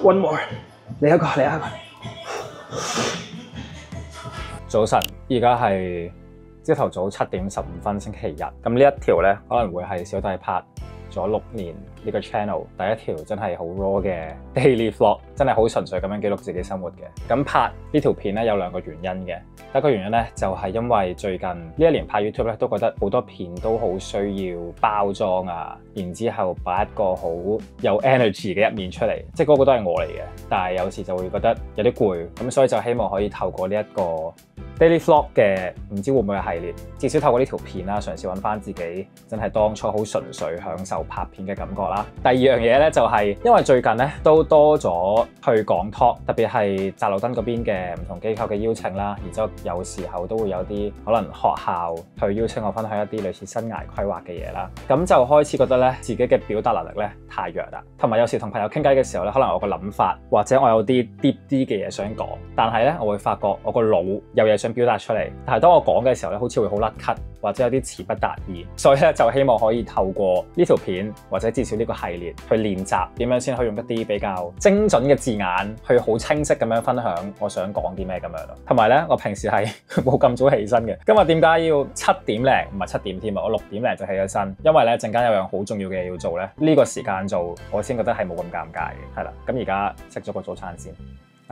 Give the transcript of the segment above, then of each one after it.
One more， 嚟一個。早晨，而家係朝頭早7:15，星期日。咁呢一條咧，可能會係小弟拍咗6年呢個 channel 第一條真係好 raw 嘅 daily vlog， 真係好純粹咁樣記錄自己生活嘅。咁拍呢條片咧有2個原因嘅。第一個原因咧就係因為最近呢1年拍 YouTube 咧都覺得好多片都好需要包裝啊，然之後擺一個好有 energy 嘅一面出嚟，即係嗰個都係我嚟嘅。但係有時就會覺得有啲攰，咁所以就希望可以透過呢一個 daily vlog 嘅唔知會唔會係系列，至少透過呢條片啦，嘗試揾翻自己真係當初好純粹享受拍片嘅感覺啦。第二樣嘢咧就係因為最近咧都多咗去講 talk， 特別係澤路燈嗰邊嘅唔同機構嘅邀請啦，然之後有時候都會有啲可能學校去邀請我分享一啲類似生涯規劃嘅嘢啦。咁就開始覺得咧自己嘅表達能力咧太弱啦，同埋有時同朋友傾偈嘅時候咧，可能我個諗法或者我有啲 deep 啲嘅嘢想講，但係咧我會發覺我個腦有嘢想表達出嚟，但係當我講嘅時候咧，好似會好甩咳，或者有啲詞不達意，所以咧就希望可以透過呢條片或者至少呢個系列去練習點樣先可以用一啲比較精準嘅字眼去好清晰咁樣分享我想講啲咩咁樣咯。同埋咧，我平時係冇咁早起身嘅，今日點解要7點零唔係7點添啊？我6點零就起咗身，因為咧陣間有樣好重要嘅嘢要做咧，呢個時間做我先覺得係冇咁尷尬嘅，係啦。咁而家食咗個早餐先。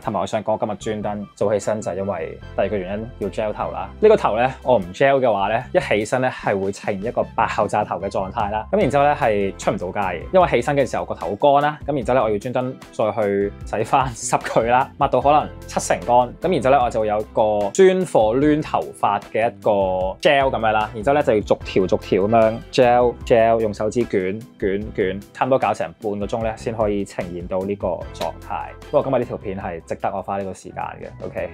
同埋我想講今日專登早起身就係因為第2個原因要 gel 頭啦。呢個頭咧我唔 gel 嘅話咧，一起身咧係會呈現一個爆炸頭嘅狀態啦。咁然之後咧係出唔到街嘅，因為起身嘅時候個頭好乾啦。咁然之後咧我要專登再去洗翻濕佢啦，抹到可能70%乾。咁然之後咧我就會有個專貨攣頭髮嘅一個 gel 咁樣啦。然之後咧就要逐條咁樣 gel 用手指捲，差唔多搞成半個鐘咧先可以呈現到呢個狀態。不過今日呢條片係值得我花呢個時間嘅。OK，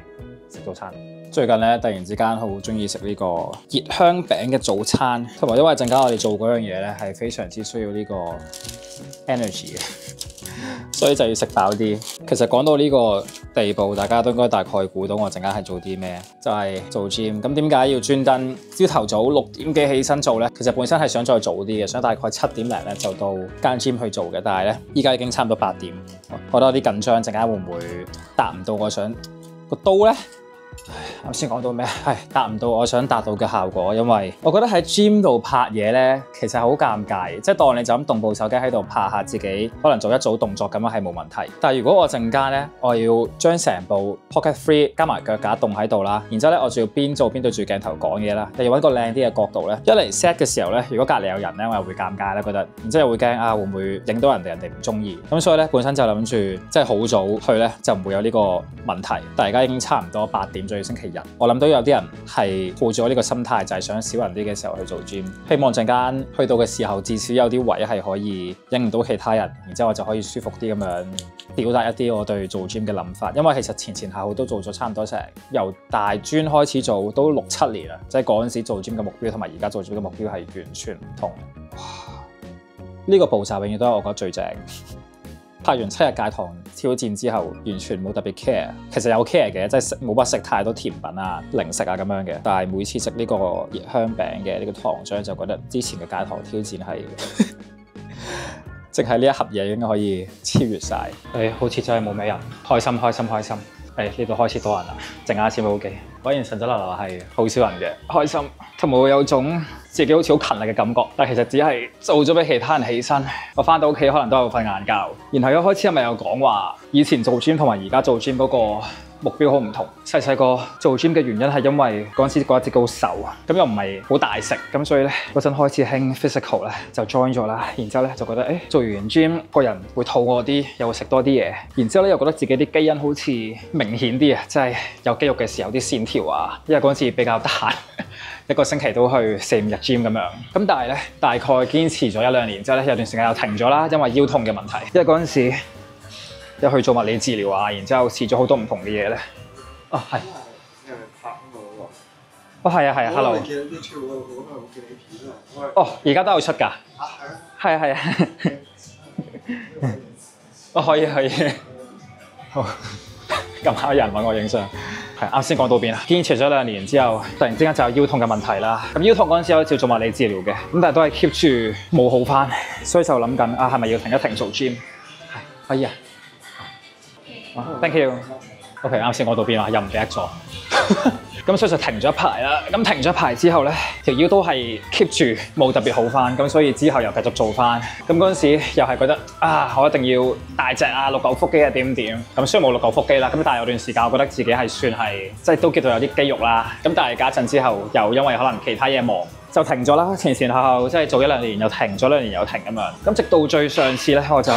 食早餐。最近咧突然之間好中意食呢個熱香餅嘅早餐，同埋因為陣間我哋做嗰樣嘢咧係非常之需要呢個 energy 嘅，所以就要食飽啲。其實講到呢個地步，大家都應該大概估到我陣間係做啲咩，就係做 gym。咁點解要專登朝頭早6點幾起身做咧？其實本身係想再早啲嘅，想大概7點零咧就到間 gym 去做嘅。但係咧依家已經差唔多8點，覺得有啲緊張，陣間會唔會達唔到我想個刀咧？啱先講到咩？係達唔到我想達到嘅效果，因為我覺得喺 gym 度拍嘢咧，其實好尷尬。即係當你就咁動部手機喺度拍下自己，可能做一組動作咁樣係冇問題。但係如果我陣間咧，我要將成部 Pocket 3加埋腳架凍喺度啦，然之後咧我仲要邊做邊對住鏡頭講嘢啦，又要揾個靚啲嘅角度咧。一嚟 set 嘅時候咧，如果隔離有人咧，我又會尷尬啦，覺得，然之後又會驚會唔會影到人哋唔中意。咁所以咧，本身就諗住即係好早去咧，就唔會有呢個問題。但係而家已經差唔多8點，仲要星期日。我諗到有啲人係抱住我呢個心態，就係想少人啲嘅時候去做 gym， 希望陣間去到嘅時候，至少有啲位係可以影唔到其他人，然之後我就可以舒服啲咁樣表達一啲我對做 gym 嘅諗法。因為其實前後都做咗差唔多成由大專開始做都6、7年啦，即係嗰陣時做 gym 嘅目標同埋而家做 gym 嘅目標係完全唔同。哇！呢個步驟永遠都係我覺得最正。拍完7日戒糖挑戰之後，完全冇特別 care。其實有 care 嘅，即係冇乜食太多甜品啊、零食啊咁樣嘅。但係每次食呢個熱香餅嘅呢個糖漿，就覺得之前嘅戒糖挑戰係，淨係呢一盒嘢已經可以超越晒。好似真係冇咩人，開心。呢度開始多人啦，陣間先冇機。果然晨早流流係好少人嘅，開心同埋會有種自己好似好勤力嘅感覺，但其實只係做咗俾其他人起身。我翻到屋企可能都有瞓晏覺。然後一開始係咪有講話以前做 gym 同埋而家做 gym 嗰個目標好唔同？細個做 gym 嘅原因係因為嗰陣時覺得自己好瘦啊，咁又唔係好大食，咁所以咧嗰陣開始興 physical 咧就 join 咗啦。然之後咧就覺得做完 gym 個人會肚餓啲，又會食多啲嘢。然之後咧又覺得自己啲基因好似明顯啲啊，即係有肌肉嘅時候啲線條啊，因為嗰陣時比較得閒。1個星期都去4、5日 gym 咁樣，咁但係咧大概堅持咗1、2年之後咧，有段時間又停咗啦，因為腰痛嘅問題。因為嗰陣時又去做物理治療啊，然之後試咗好多唔同嘅嘢咧。哦，係。哦，係啊，hello。哦，而家都有出㗎。係啊。哦，可以。好，咁啱有人揾我影相。係啱先講到邊啊？堅持咗2年之後，突然之間就有腰痛嘅問題啦。咁腰痛嗰陣時有照做物理治療嘅，咁但係都係 keep 住冇好翻，所以就諗緊啊，係咪要停一停做 gym？ 係可以啊。Thank you。OK， 啱先講到邊啊？又唔記得咗。咁所以就停咗一排啦。咁停咗一排之後咧，條腰都係 keep 住冇特別好翻。咁所以之後又繼續做翻。咁嗰陣時又係覺得啊，我一定要大隻啊，6嚿腹肌啊點點。咁雖然冇6嚿腹肌啦，咁但係有段時間我覺得自己係算係即係都叫做有啲肌肉啦。咁但係隔陣之後又因為可能其他嘢忙，就停咗啦，前後後即係做1-2年又停咗2年又停咁樣。咁直到最上次咧，我就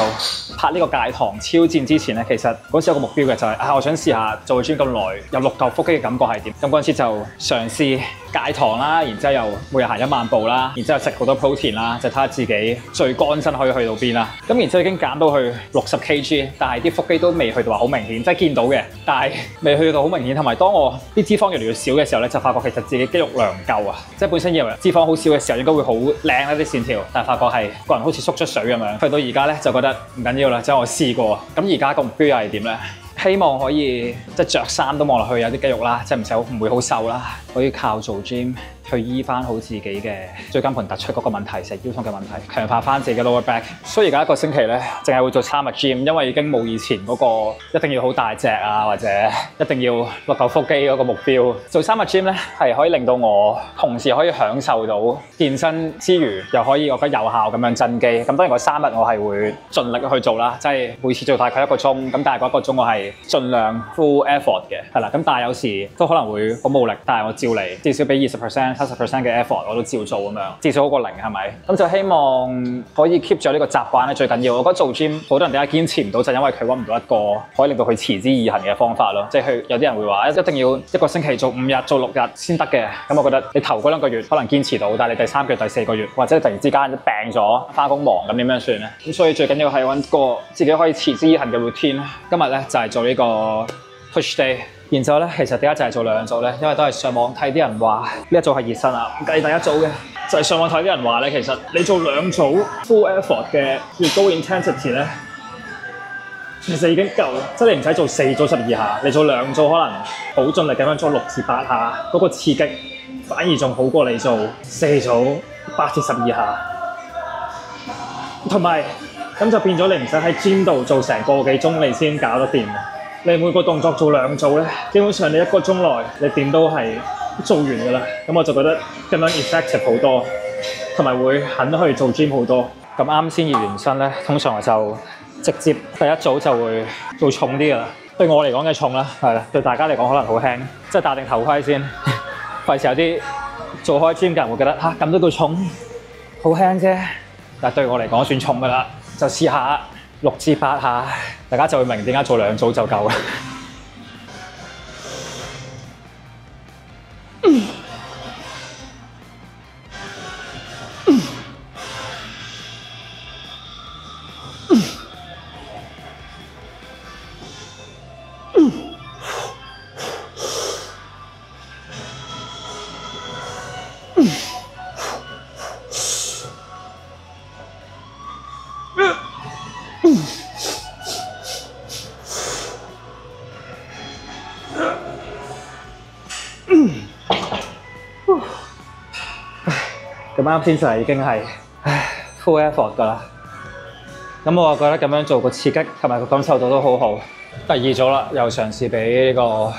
拍呢個戒糖超戰之前咧，其實嗰時有個目標嘅就係我想試下做 gym 咁耐，有6嚿腹肌嘅感覺係點。咁嗰陣時就嘗試戒糖啦，然之後又每日行1萬步啦，然之後食好多 protein 啦，就睇下自己最乾身可以去到邊啦。咁然之後已經減到去60 kg，但係啲腹肌都未去到話好明顯，即係見到嘅，但係未去到好明顯。同埋當我啲脂肪越嚟越少嘅時候咧，就發覺其實自己肌肉量唔夠啊，即係本身以為脂肪好少嘅時候應該會好靚啦啲線條，但係發覺係個人好似縮咗水咁樣。去到而家咧就覺得唔緊要啦，即係我試過。咁而家個目標又係點咧？希望可以即係著衫都望落去有啲肌肉啦，即係唔會好瘦啦，可以靠做 gym 去醫翻好自己嘅椎間盤突出嗰個問題，成腰痛嘅問題，強化翻自己嘅 lower back。所以而家1個星期咧，淨係會做3日 gym，因為已經冇以前嗰個一定要好大隻啊，或者一定要6嚿腹肌嗰個目標。做3日 gym 咧，係可以令到我同時可以享受到健身之餘，又可以我覺得有效咁樣增肌。咁當然嗰3日我係會盡力去做啦，即係每次做大概1個鐘。咁但係嗰1個鐘我係盡量 full effort 嘅，係啦。咁但係有時都可能會好冇力，但係我照嚟，至少俾20%、70% 嘅 effort 我都照做咁樣，至少好過0係咪？咁就希望可以 keep 住呢個習慣咧，最緊要。我覺得做 gym 好多人點解堅持唔到，就因為佢揾唔到一個可以令到佢持之以恆嘅方法咯。即係有啲人會話一定要1個星期做5日、做6日先得嘅。咁我覺得你頭嗰2個月可能堅持到，但係你第3個月、第4個月或者突然之間病咗、返工忙咁點樣算咧？咁所以最緊要係揾個自己可以持之以恆嘅 routine。今日咧就係做呢個 push day。然之後咧，其實點解就係做2組咧？因為都係上網睇啲人話呢一組係熱身啊，唔計第一組嘅，就係上網睇啲人話咧，其實你做2組 full effort 嘅越高 intensity 咧，其實已經夠，即係你唔使做4組12下，你做2組可能好盡力咁樣做6至8下，嗰個刺激反而仲好過你做4組8至12下，同埋咁就變咗你唔使喺 gym 度做成個幾鐘你先搞得掂。你每個動作做2組咧，基本上你1個鐘內你點都係做完㗎啦。咁我就覺得咁樣 effective 好多，同埋會肯去做 gym 好多。咁啱先熱完身咧，通常我就直接第一組就會做重啲㗎啦。對我嚟講嘅重啦，係啦，對大家嚟講可能好輕，即係戴定頭盔先，費事有啲做開 gym 嘅人會覺得嚇咁都叫重，好輕啫。但係對我嚟講算重㗎啦，就試下6至8下，大家就會明點解做2組就夠啦。咁啱先就係已經係 full effort 㗎啦。咁我覺得咁樣做個刺激同埋個感受度都好好。第2組啦，又嘗試俾呢個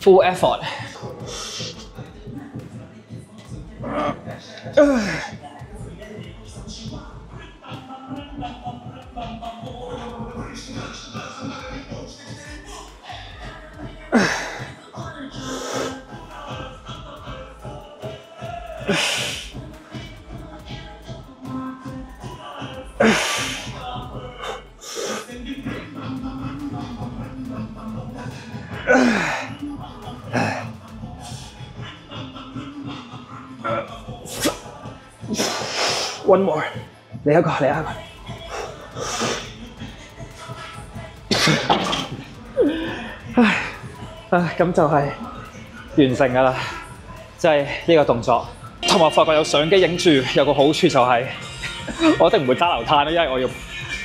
full effort。One more， 嚟一個。咁就係完成㗎啦，即係呢個動作。同埋我發覺有相機影住有個好處就係，我一定唔會揸流灘啦，因為我要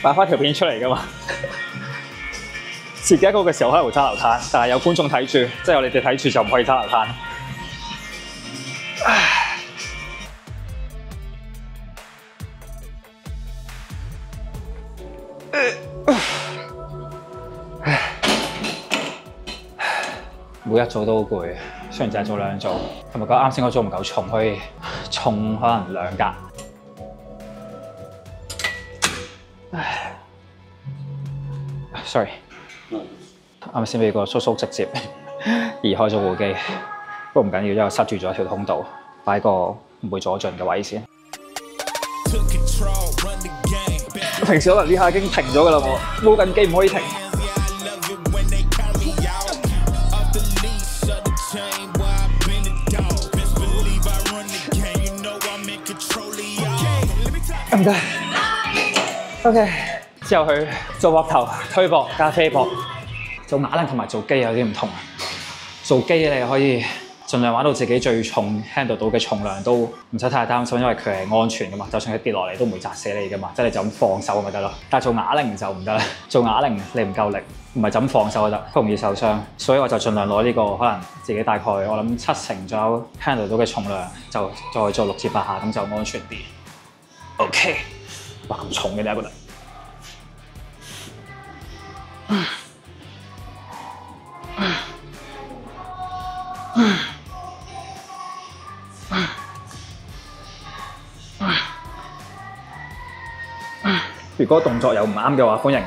擺翻條片出嚟㗎嘛。自己一個嘅時候可能會揸流攤，但係有觀眾睇住，即係有你哋睇住就唔可以揸流攤。每日做都好攰，雖然淨係做2組，同埋覺得啱先嗰組唔夠重，可以重可能2格。Sorry， 啱先俾個叔叔直接移開咗部機，不過唔緊要，因為塞住咗條通道，擺個唔會阻盡嘅位先。平時可能呢下已經停咗㗎啦，冇緊機唔可以停。唔得 ，OK。之後去做膊頭、推膊加飛膊，做啞鈴同埋做機有啲唔同。做機你可以盡量玩到自己最重 handle 到嘅重量，都唔使太擔心，因為佢係安全噶嘛。就算佢跌落嚟都唔會砸死你噶嘛，即係你就咁放手咪得咯。但係做啞鈴就唔得啦，做啞鈴你唔夠力，唔係就咁放手就得，好容易受傷。所以我就盡量攞呢個可能自己大概我諗7成左右 handle 到嘅重量，就再做6至8下，咁就安全啲。OK， 哇咁重嘅你覺得？如果動作有唔啱嘅話，歡迎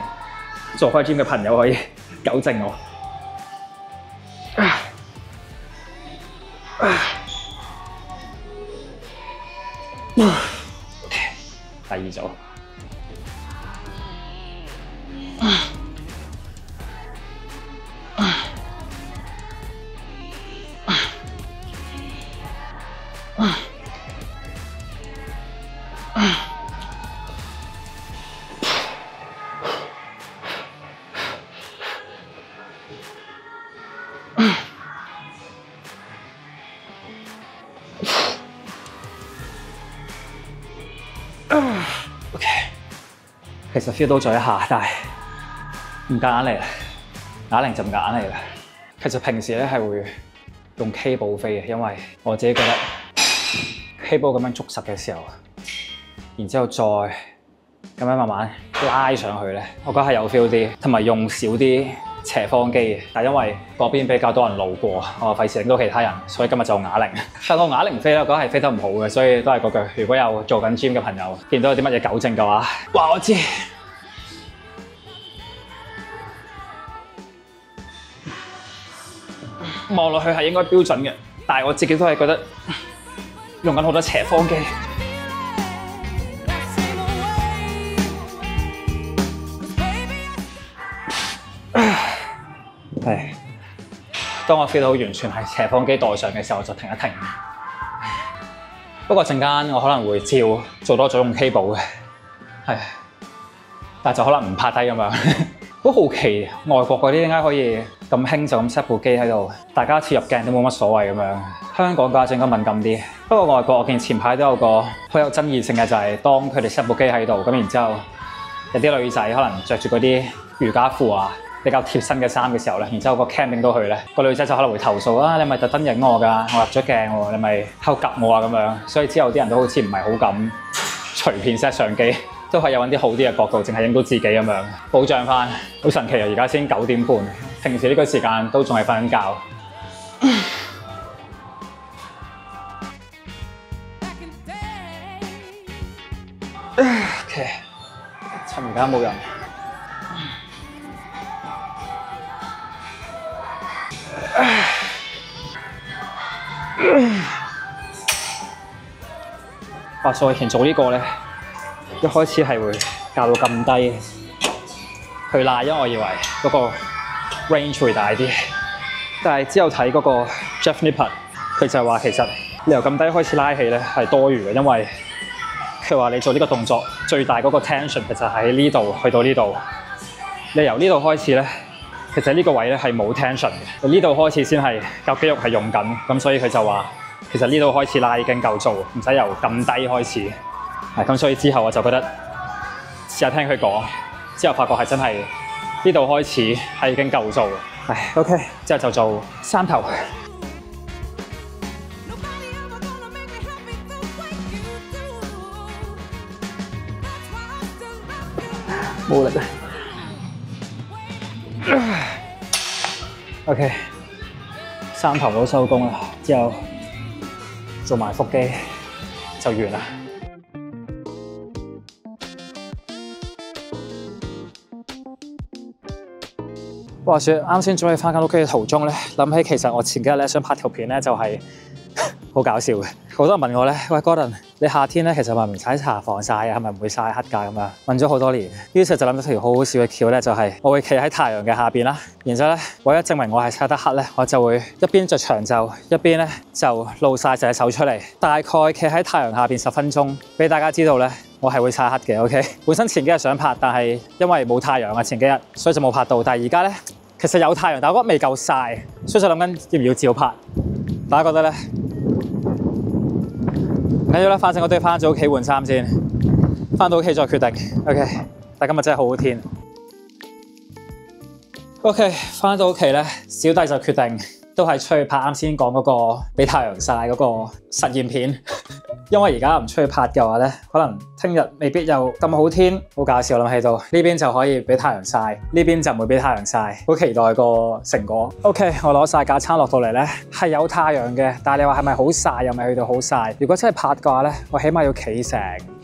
做開 gym 嘅朋友可以糾正我。第2組。OK， 其實 feel 到咗一下，但係唔夾硬嚟啦，啞鈴就唔夾硬嚟啦。其實平時咧係會用 cable 飛嘅，因為我自己覺得 cable 咁樣捉實嘅時候，然之後再咁樣慢慢拉上去咧，我覺得係有 feel 啲，同埋用少啲斜方機嘅。但係因為嗰邊比較多人路過，我費事令到其他人，所以今日就啞鈴。但我啞鈴飛咧，我覺得係飛得唔好嘅，所以都係嗰句，如果有做緊 gym 嘅朋友，見到有啲乜嘢糾正嘅話，話我知。望落去係應該標準嘅，但係我自己都係覺得用緊好多斜方機。係，當我 feel 到完全係斜方機代上嘅時候，我就停一停。不過陣間我可能會照做多咗用 cable 嘅，係，但係就可能唔拍低咁樣。好好奇外國嗰啲點解可以咁輕就咁 set 部機喺度，大家切入鏡都冇乜所謂咁樣。香港嘅話就應該敏感啲。不過外國我見前排都有個好有爭議性嘅，就係當佢哋 set 部機喺度，咁然之後有啲女仔可能着住嗰啲瑜伽褲啊，比較貼身嘅衫嘅時候咧，然之後個 cam 影到佢咧，個女仔就可能會投訴啊，你咪特登影我㗎，我入咗鏡喎，你咪喺度夾我啊咁樣。所以之後啲人都好似唔係好敢隨便 set 相機。都係有揾啲好啲嘅角度，淨係影到自己咁樣，保障翻。好神奇啊！而家先9點半，平時呢個時間都仲係瞓緊覺。OK， 趁而家冇人。所以以前做呢個咧。一開始係會校到咁低去拉，因為我以為嗰個 range 會大啲。但係之後睇嗰個 Jeff Nippard， 佢就話其實你由咁低開始拉起咧係多餘嘅，因為佢話你做呢個動作最大嗰個 tension 其實喺呢度去到呢度。你由呢度開始咧，其實呢個位咧係冇 tension 嘅，呢度開始先係嚿肌肉係用緊。咁所以佢就話其實呢度開始拉已經夠做，唔使由咁低開始。咁所以之後我就覺得試下聽佢講，之後發覺係真係呢度開始係已經夠數。唉 ，OK， 之後就做三頭。冇力啊 ！OK， 三頭都收工啦，之後做埋腹肌就完啦。話說啱先準備翻間屋企嘅途中咧，諗起其實我前幾日咧想拍條片咧，就係好搞笑嘅。好多人問我咧，喂 Gordon， 你夏天咧其實係咪唔使搽防曬啊？係咪唔會曬黑㗎咁樣？問咗好多年，於是就諗到條好好笑嘅橋咧，就係我會企喺太陽嘅下邊啦。然之後咧，為咗證明我係曬得黑咧，我就會一邊着長袖，一邊咧就露曬隻手出嚟，大概企喺太陽下邊10分鐘，俾大家知道咧，我係會曬黑嘅。OK， 本身前幾日想拍，但係因為冇太陽啊，前幾日所以就冇拍到。但係而家咧，其實有太陽，但我覺得未夠曬，所以就諗緊要唔要照拍。大家覺得咧？唔緊要啦，反正我都要翻咗屋企換衫先，翻到屋企再決定。OK， 但今日真係好好天。OK， 翻到屋企咧，小弟就決定都係出去拍啱先講嗰個俾太陽曬嗰個實驗片。因為而家唔出去拍嘅話咧，可能聽日未必有咁好天。好搞笑，諗起到呢邊就可以俾太陽曬，呢邊就唔會俾太陽曬。好期待個成果。OK， 我攞晒架撐落到嚟咧，係有太陽嘅，但係你話係咪好曬又未去到好曬？如果真係拍嘅話咧，我起碼要企成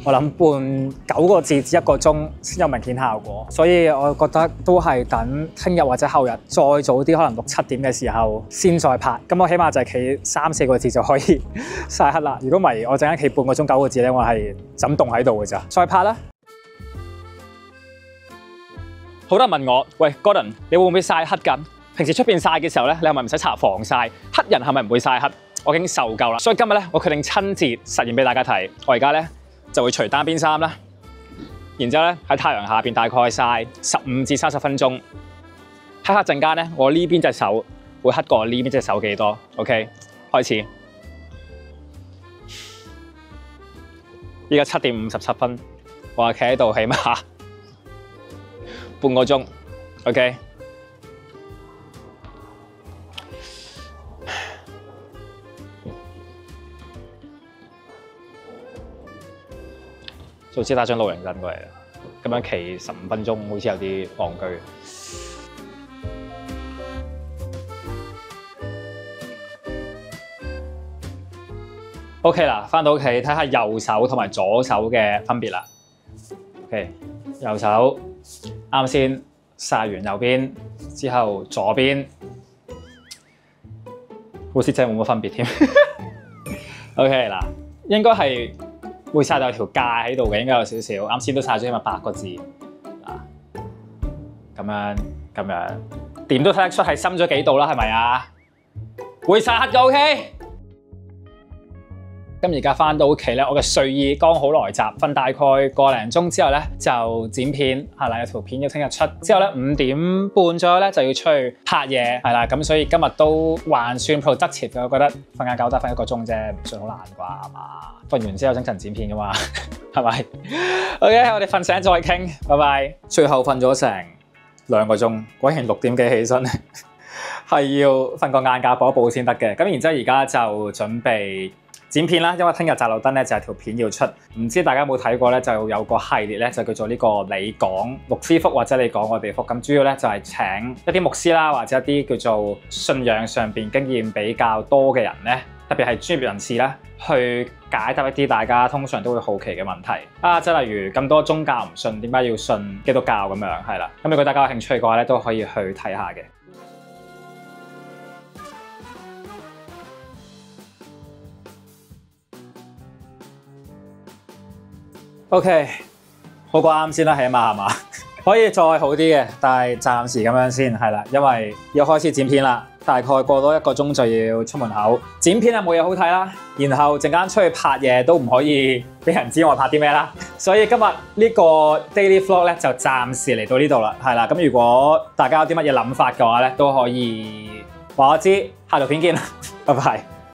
我諗半9個字至1個鐘先有明顯效果。所以我覺得都係等聽日或者後日再早啲，可能6、7點嘅時候先再拍。咁我起碼就係企3、4個字就可以曬黑啦。如果唔係，我陣間企半個鐘9個字咧，我係枕凍喺度嘅咋。再拍啦！好多人問我，喂 Gordon， 你會唔會曬黑㗎？平時出邊曬嘅時候咧，你係咪唔使搽防曬？黑人係咪唔會曬黑？我已經受夠啦，所以今日咧，我決定親自實驗俾大家睇。我而家咧就會除單邊衫啦，然之後咧喺太陽下邊大概曬15至30分鐘。睇下陣間咧，我呢邊隻手會黑過呢邊隻手幾多 ？OK， 開始。依家7點57分，我企喺度起碼半個鐘 ，OK。早知打張露營陣過嚟啦，咁樣企15分鐘，好似有啲戇居。OK 啦，翻到屋企睇下右手同埋左手嘅分別啦。OK， 右手啱先曬完右邊，之後左邊好似真係冇乜分別添。OK 嗱，應該係會曬到有條界喺度嘅，應該有少少。啱先都曬咗起碼8個字嗱，咁樣點都睇得出係深咗幾度啦，係咪啊？會曬黑嘅 OK。咁而家翻到屋企咧，我嘅睡意剛好來襲，瞓大概個零鐘之後咧就剪片，係啦，有條片要聽日出。之後咧5點半左右咧就要出去拍嘢，係啦，咁所以今日都還算 productive 嘅，我覺得瞓晏覺得瞓1個鐘啫，唔算好難啩，係嘛？瞓完之後精神剪片噶嘛，係咪 ？OK， 我哋瞓醒再傾，拜拜。最後瞓咗成2個鐘，果然6點幾起身，係要瞓個晏覺補一補先得嘅。咁然之後而家就準備剪片啦，因為聽日摘路燈咧就係條片要出，唔知大家有冇睇過咧？就有個系列咧就叫做呢個你講牧師福或者你講我哋福，咁主要咧就係請一啲牧師啦，或者一啲叫做信仰上邊經驗比較多嘅人咧，特別係專業人士啦，去解答一啲大家通常都會好奇嘅問題啊，即係例如咁多宗教唔信，點解要信基督教咁樣？係啦，咁如果大家有興趣嘅話咧，都可以去睇下嘅。OK， 好過啱先啦，起碼係嘛？可以再好啲嘅，但係暫時咁樣先係啦，因為要開始剪片啦，大概過多1個鐘就要出門口。剪片啊冇嘢好睇啦，然後陣間出去拍嘢都唔可以俾人知我拍啲咩啦，所以今日呢個 daily vlog 咧就暫時嚟到呢度啦，係啦。咁如果大家有啲乜嘢諗法嘅話咧，都可以話我知，下條片見啦，拜拜。